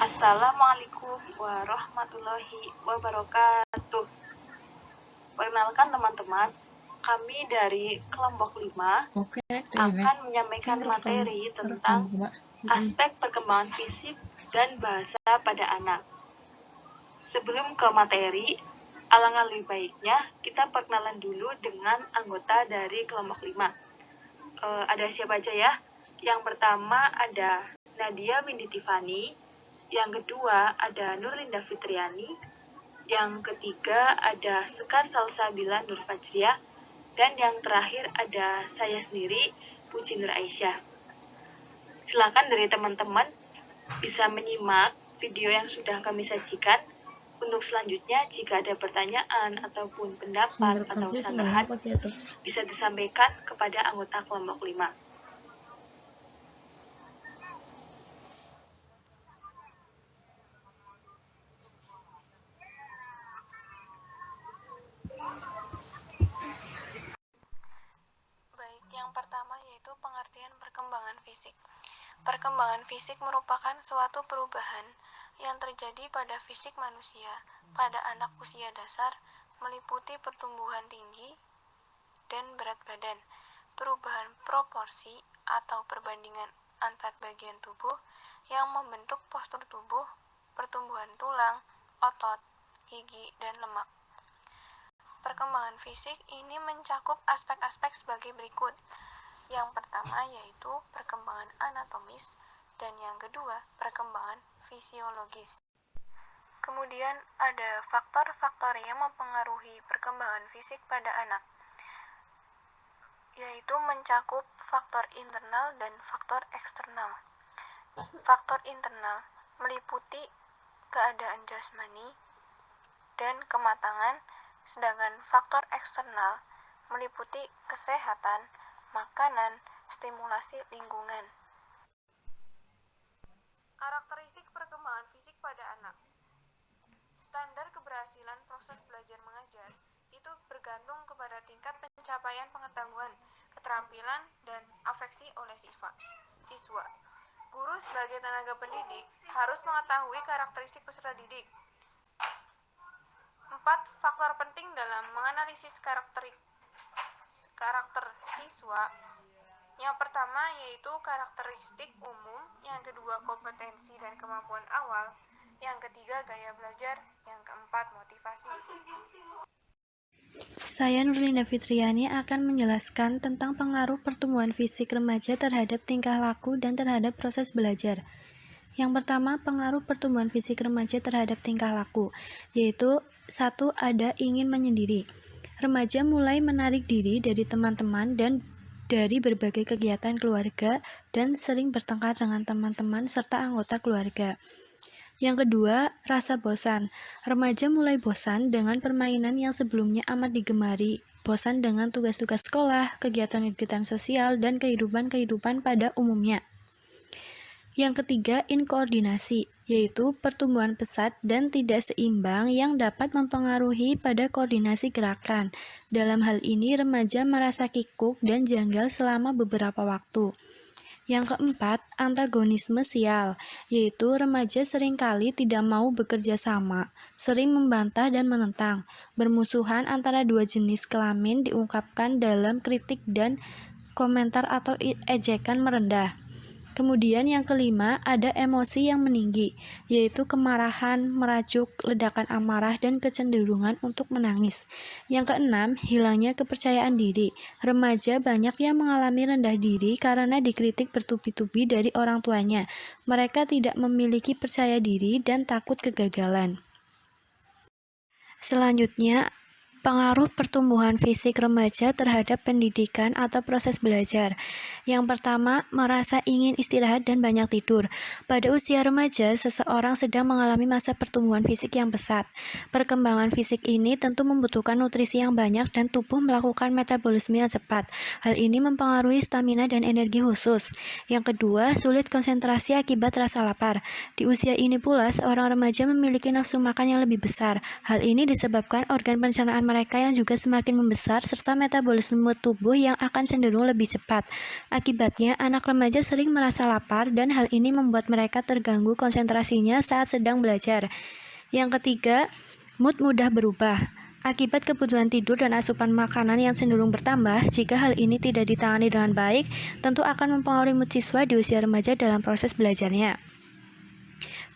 Assalamualaikum warahmatullahi wabarakatuh. Perkenalkan teman-teman, kami dari kelompok 5 akan menyampaikan materi tentang aspek perkembangan fisik dan bahasa pada anak. Sebelum ke materi, alangkah lebih baiknya kita perkenalan dulu dengan anggota dari kelompok 5. Ada siapa aja ya? Yang pertama ada Nadia Windy Tiffany, yang kedua ada Nurlinda Fitriani, yang ketiga ada Sekar Salsabila Nur Fajriah, dan yang terakhir ada saya sendiri, Puji Nur Aisyah. Silakan dari teman-teman bisa menyimak video yang sudah kami sajikan. Untuk selanjutnya, jika ada pertanyaan ataupun pendapat atau sanggahan, bisa disampaikan kepada anggota kelompok 5. Baik, yang pertama yaitu pengertian perkembangan fisik. Perkembangan fisik merupakan suatu perubahan yang terjadi pada fisik manusia pada anak usia dasar, meliputi pertumbuhan tinggi dan berat badan, perubahan proporsi atau perbandingan antar bagian tubuh yang membentuk postur tubuh, pertumbuhan tulang, otot, gigi, dan lemak. Perkembangan fisik ini mencakup aspek-aspek sebagai berikut. Yang pertama yaitu perkembangan anatomis, dan yang kedua perkembangan fisiologis. Kemudian ada faktor-faktor yang mempengaruhi perkembangan fisik pada anak, yaitu mencakup faktor internal dan faktor eksternal. Faktor internal meliputi keadaan jasmani dan kematangan, sedangkan faktor eksternal meliputi kesehatan, makanan, stimulasi lingkungan. Karakteristik perkembangan fisik pada anak. Standar keberhasilan proses belajar mengajar itu bergantung kepada tingkat pencapaian pengetahuan, keterampilan, dan afeksi oleh siswa. Guru sebagai tenaga pendidik harus mengetahui karakteristik peserta didik. 4 faktor penting dalam menganalisis karakter siswa. Yang pertama yaitu karakteristik umum, yang kedua kompetensi dan kemampuan awal, yang ketiga gaya belajar, yang keempat motivasi. Saya Nurlinda Fitriani akan menjelaskan tentang pengaruh pertumbuhan fisik remaja terhadap tingkah laku dan terhadap proses belajar. Yang pertama, pengaruh pertumbuhan fisik remaja terhadap tingkah laku, yaitu 1. Ada ingin menyendiri. Remaja mulai menarik diri dari teman-teman dan dari berbagai kegiatan keluarga dan sering bertengkar dengan teman-teman serta anggota keluarga. Yang kedua, rasa bosan. Remaja mulai bosan dengan permainan yang sebelumnya amat digemari, bosan dengan tugas-tugas sekolah, kegiatan-kegiatan sosial, dan kehidupan pada umumnya. Yang ketiga, inkoordinasi, yaitu pertumbuhan pesat dan tidak seimbang yang dapat mempengaruhi pada koordinasi gerakan. Dalam hal ini, remaja merasa kikuk dan janggal selama beberapa waktu. Yang keempat, antagonisme sial, yaitu remaja seringkali tidak mau bekerja sama, sering membantah dan menentang. Bermusuhan antara dua jenis kelamin diungkapkan dalam kritik dan komentar atau ejekan merendah. Kemudian yang kelima, ada emosi yang meninggi, yaitu kemarahan, merajuk, ledakan amarah, dan kecenderungan untuk menangis. Yang keenam, hilangnya kepercayaan diri. Remaja banyak yang mengalami rendah diri karena dikritik bertubi-tubi dari orang tuanya. Mereka tidak memiliki percaya diri dan takut kegagalan. Selanjutnya, pengaruh pertumbuhan fisik remaja terhadap pendidikan atau proses belajar. Yang pertama, merasa ingin istirahat dan banyak tidur. Pada usia remaja, seseorang sedang mengalami masa pertumbuhan fisik yang pesat. Perkembangan fisik ini tentu membutuhkan nutrisi yang banyak dan tubuh melakukan metabolisme yang cepat. Hal ini mempengaruhi stamina dan energi khusus. Yang kedua, sulit konsentrasi akibat rasa lapar. Di usia ini pula, seorang remaja memiliki nafsu makan yang lebih besar. Hal ini disebabkan organ pencernaan mereka mereka yang juga semakin membesar serta metabolisme tubuh yang akan cenderung lebih cepat. Akibatnya, anak remaja sering merasa lapar dan hal ini membuat mereka terganggu konsentrasinya saat sedang belajar. Yang ketiga, mood mudah berubah. Akibat kebutuhan tidur dan asupan makanan yang cenderung bertambah, jika hal ini tidak ditangani dengan baik, tentu akan mempengaruhi mood siswa di usia remaja dalam proses belajarnya.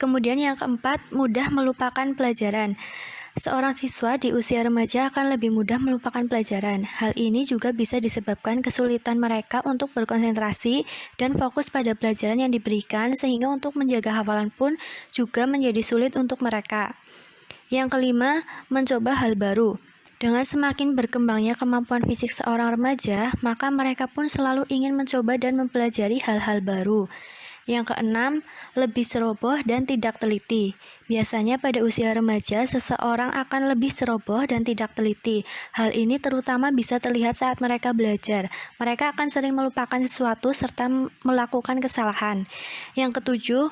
Kemudian yang keempat, mudah melupakan pelajaran. Seorang siswa di usia remaja akan lebih mudah melupakan pelajaran. Hal ini juga bisa disebabkan kesulitan mereka untuk berkonsentrasi dan fokus pada pelajaran yang diberikan, sehingga untuk menjaga hafalan pun juga menjadi sulit untuk mereka. Yang kelima, mencoba hal baru. Dengan semakin berkembangnya kemampuan fisik seorang remaja, maka mereka pun selalu ingin mencoba dan mempelajari hal-hal baru. Yang keenam, lebih ceroboh dan tidak teliti. Biasanya pada usia remaja, seseorang akan lebih ceroboh dan tidak teliti. Hal ini terutama bisa terlihat saat mereka belajar. Mereka akan sering melupakan sesuatu serta melakukan kesalahan. Yang ketujuh,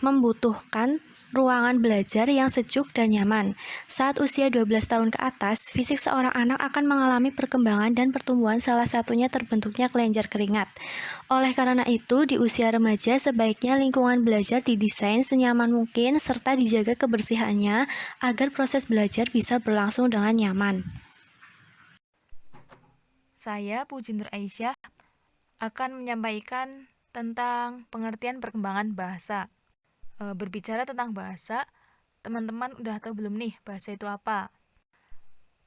membutuhkan ruangan belajar yang sejuk dan nyaman. Saat usia 12 tahun ke atas, fisik seorang anak akan mengalami perkembangan dan pertumbuhan, salah satunya terbentuknya kelenjar keringat. Oleh karena itu, di usia remaja sebaiknya lingkungan belajar didesain senyaman mungkin serta dijaga kebersihannya agar proses belajar bisa berlangsung dengan nyaman. Saya, Puji Nur Aisyah, akan menyampaikan tentang pengertian perkembangan bahasa. Berbicara tentang bahasa, teman-teman udah tahu belum nih bahasa itu apa?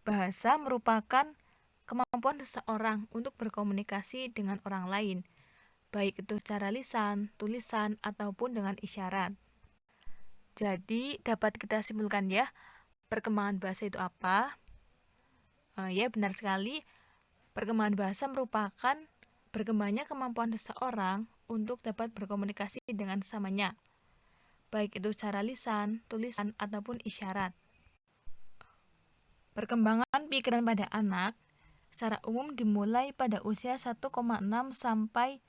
Bahasa merupakan kemampuan seseorang untuk berkomunikasi dengan orang lain, baik itu secara lisan, tulisan, ataupun dengan isyarat. Jadi, dapat kita simpulkan ya, perkembangan bahasa itu apa? Ya, benar sekali. Perkembangan bahasa merupakan berkembangnya kemampuan seseorang untuk dapat berkomunikasi dengan sesamanya, baik itu secara lisan, tulisan, ataupun isyarat. Perkembangan pikiran pada anak secara umum dimulai pada usia 1,6 sampai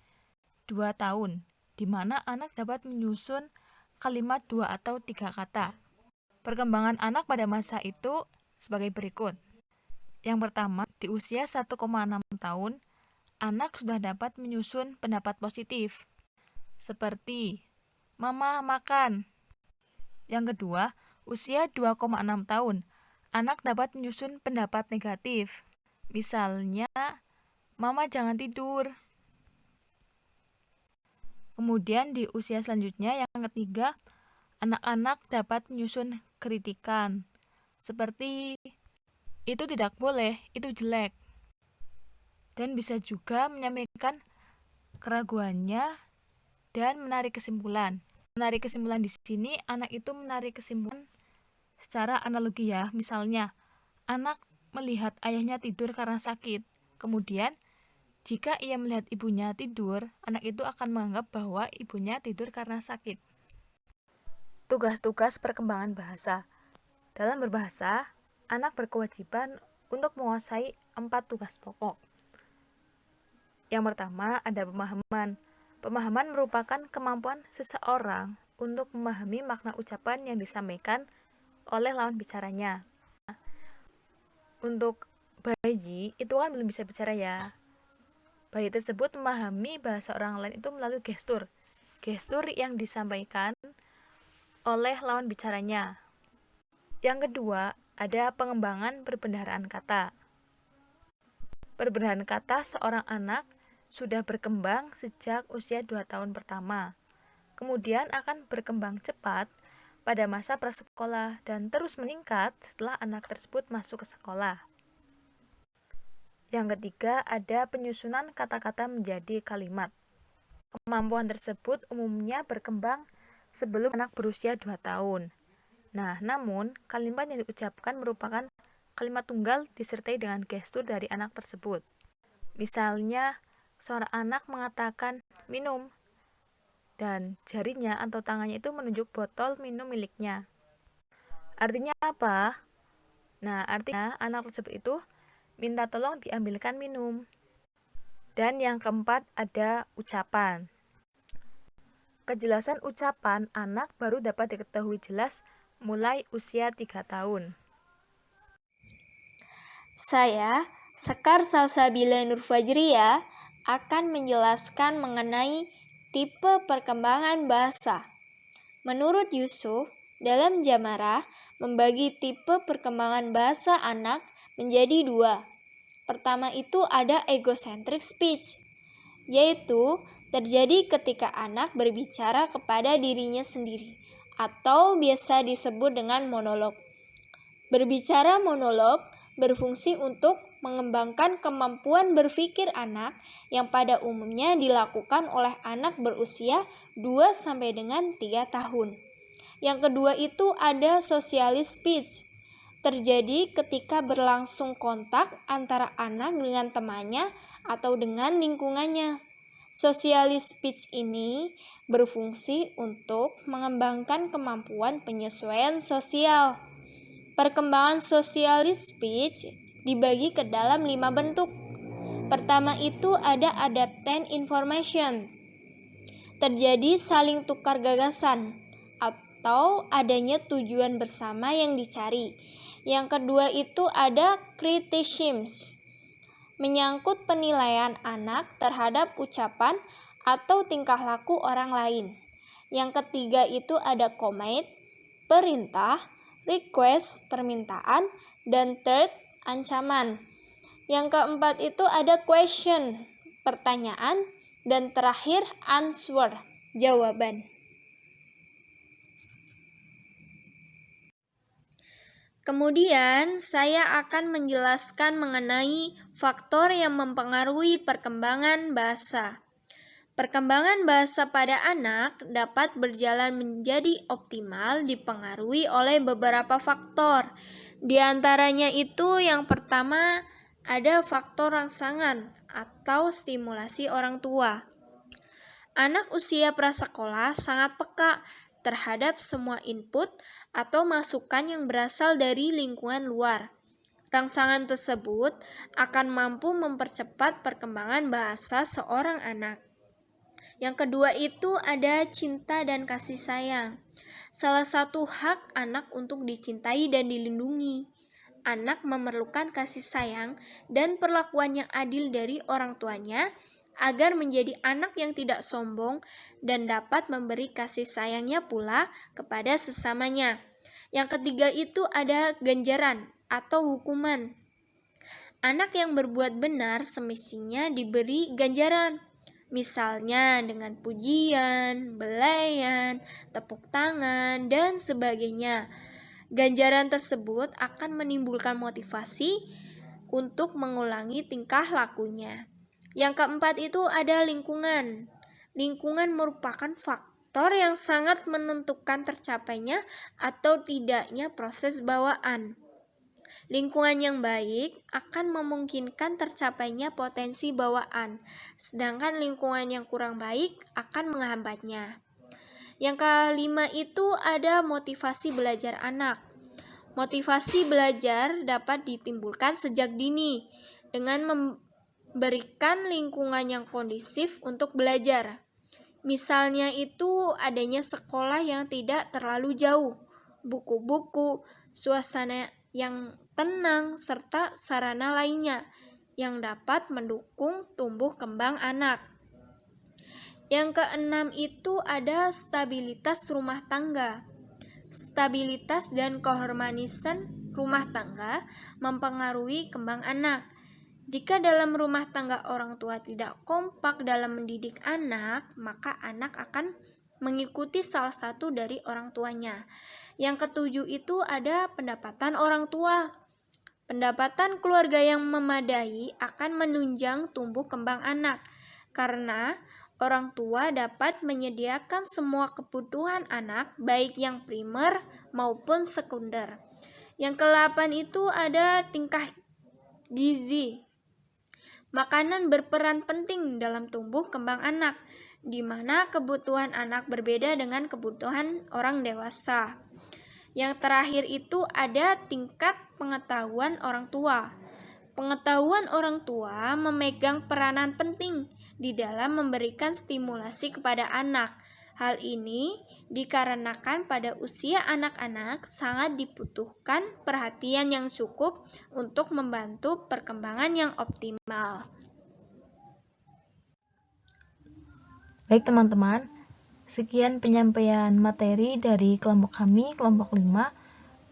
2 tahun, di mana anak dapat menyusun kalimat 2 atau 3 kata. Perkembangan anak pada masa itu sebagai berikut. Yang pertama, di usia 1,6 tahun, anak sudah dapat menyusun pendapat positif, seperti Mama makan. Yang kedua, usia 2,6 tahun, anak dapat menyusun pendapat negatif. Misalnya, Mama jangan tidur. Kemudian di usia selanjutnya, yang ketiga, anak-anak dapat menyusun kritikan. Seperti, itu tidak boleh, itu jelek. Dan bisa juga menyampaikan keraguannya dan menarik kesimpulan. Menarik kesimpulan di sini, anak itu menarik kesimpulan secara analogi ya. Misalnya, anak melihat ayahnya tidur karena sakit. Kemudian, jika ia melihat ibunya tidur, anak itu akan menganggap bahwa ibunya tidur karena sakit. Tugas-tugas perkembangan bahasa. Dalam berbahasa, anak berkewajiban untuk menguasai 4 tugas pokok. Yang pertama, ada pemahaman. Pemahaman merupakan kemampuan seseorang untuk memahami makna ucapan yang disampaikan oleh lawan bicaranya. Untuk bayi, itu kan belum bisa bicara ya. Bayi tersebut memahami bahasa orang lain itu melalui gestur. Gestur yang disampaikan oleh lawan bicaranya. Yang kedua, ada pengembangan perbendaharaan kata. Perbendaharaan kata seorang anak sudah berkembang sejak usia 2 tahun pertama. Kemudian akan berkembang cepat pada masa prasekolah dan terus meningkat setelah anak tersebut masuk ke sekolah. Yang ketiga, ada penyusunan kata-kata menjadi kalimat. Kemampuan tersebut umumnya berkembang sebelum anak berusia 2 tahun. Nah, namun kalimat yang diucapkan merupakan kalimat tunggal disertai dengan gestur dari anak tersebut. Misalnya, seorang anak mengatakan minum, dan jarinya atau tangannya itu menunjuk botol minum miliknya. Artinya apa? Nah, artinya anak tersebut itu minta tolong diambilkan minum. Dan yang keempat, ada ucapan. Kejelasan ucapan anak baru dapat diketahui jelas mulai usia 3 tahun. Saya, Sekar Salsabila Nurfajriya, akan menjelaskan mengenai tipe perkembangan bahasa. Menurut Yusuf, dalam Jamarah membagi tipe perkembangan bahasa anak menjadi 2. Pertama itu ada egocentric speech, yaitu terjadi ketika anak berbicara kepada dirinya sendiri, atau biasa disebut dengan monolog. Berbicara monolog berfungsi untuk mengembangkan kemampuan berpikir anak yang pada umumnya dilakukan oleh anak berusia 2 sampai dengan 3 tahun. Yang kedua itu ada socialist speech. Terjadi ketika berlangsung kontak antara anak dengan temannya atau dengan lingkungannya. Socialist speech ini berfungsi untuk mengembangkan kemampuan penyesuaian sosial. Perkembangan socialist speech dibagi ke dalam 5 bentuk. Pertama itu ada adaptant information. Terjadi saling tukar gagasan atau adanya tujuan bersama yang dicari. Yang kedua itu ada criticism, menyangkut penilaian anak terhadap ucapan atau tingkah laku orang lain. Yang ketiga itu ada command, perintah, request, permintaan, dan third, ancaman. Yang keempat itu ada question, pertanyaan, dan terakhir answer, jawaban. Kemudian saya akan menjelaskan mengenai faktor yang mempengaruhi perkembangan bahasa. Perkembangan bahasa pada anak dapat berjalan menjadi optimal dipengaruhi oleh beberapa faktor. Di antaranya itu yang pertama ada faktor rangsangan atau stimulasi orang tua. Anak usia prasekolah sangat peka terhadap semua input atau masukan yang berasal dari lingkungan luar. Rangsangan tersebut akan mampu mempercepat perkembangan bahasa seorang anak. Yang kedua itu ada cinta dan kasih sayang. Salah satu hak anak untuk dicintai dan dilindungi. Anak memerlukan kasih sayang dan perlakuan yang adil dari orang tuanya agar menjadi anak yang tidak sombong dan dapat memberi kasih sayangnya pula kepada sesamanya. Yang ketiga itu ada ganjaran atau hukuman. Anak yang berbuat benar semestinya diberi ganjaran. Misalnya dengan pujian, belayan, tepuk tangan, dan sebagainya. Ganjaran tersebut akan menimbulkan motivasi untuk mengulangi tingkah lakunya. Yang keempat itu ada lingkungan. Lingkungan merupakan faktor yang sangat menentukan tercapainya atau tidaknya proses bawaan. Lingkungan yang baik akan memungkinkan tercapainya potensi bawaan, sedangkan lingkungan yang kurang baik akan menghambatnya. Yang kelima itu ada motivasi belajar anak. Motivasi belajar dapat ditimbulkan sejak dini dengan memberikan lingkungan yang kondusif untuk belajar. Misalnya itu adanya sekolah yang tidak terlalu jauh, buku-buku, suasana yang tenang, serta sarana lainnya yang dapat mendukung tumbuh kembang anak. Yang keenam itu ada stabilitas rumah tangga. Stabilitas dan keharmonisan rumah tangga mempengaruhi kembang anak. Jika dalam rumah tangga orang tua tidak kompak dalam mendidik anak, maka anak akan mengikuti salah satu dari orang tuanya. Yang ketujuh itu ada pendapatan orang tua. Pendapatan keluarga yang memadai akan menunjang tumbuh kembang anak, karena orang tua dapat menyediakan semua kebutuhan anak, baik yang primer maupun sekunder. Yang ke-8 itu ada tingkah gizi. Makanan berperan penting dalam tumbuh kembang anak, di mana kebutuhan anak berbeda dengan kebutuhan orang dewasa. Yang terakhir itu ada tingkat pengetahuan orang tua. Pengetahuan orang tua memegang peranan penting di dalam memberikan stimulasi kepada anak Hal ini dikarenakan pada usia anak-anak sangat dibutuhkan perhatian yang cukup untuk membantu perkembangan yang optimal. Baik teman-teman, sekian penyampaian materi dari kelompok kami, kelompok 5.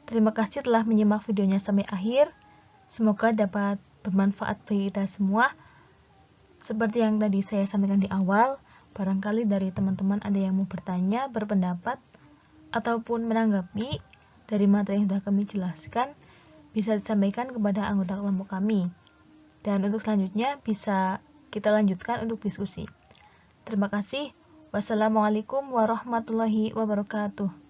Terima kasih telah menyimak videonya sampai akhir. Semoga dapat bermanfaat bagi kita semua. Seperti yang tadi saya sampaikan di awal, barangkali dari teman-teman ada yang mau bertanya, berpendapat, ataupun menanggapi dari materi yang sudah kami jelaskan, bisa disampaikan kepada anggota kelompok kami. Dan untuk selanjutnya bisa kita lanjutkan untuk diskusi. Terima kasih. Wassalamualaikum warahmatullahi wabarakatuh.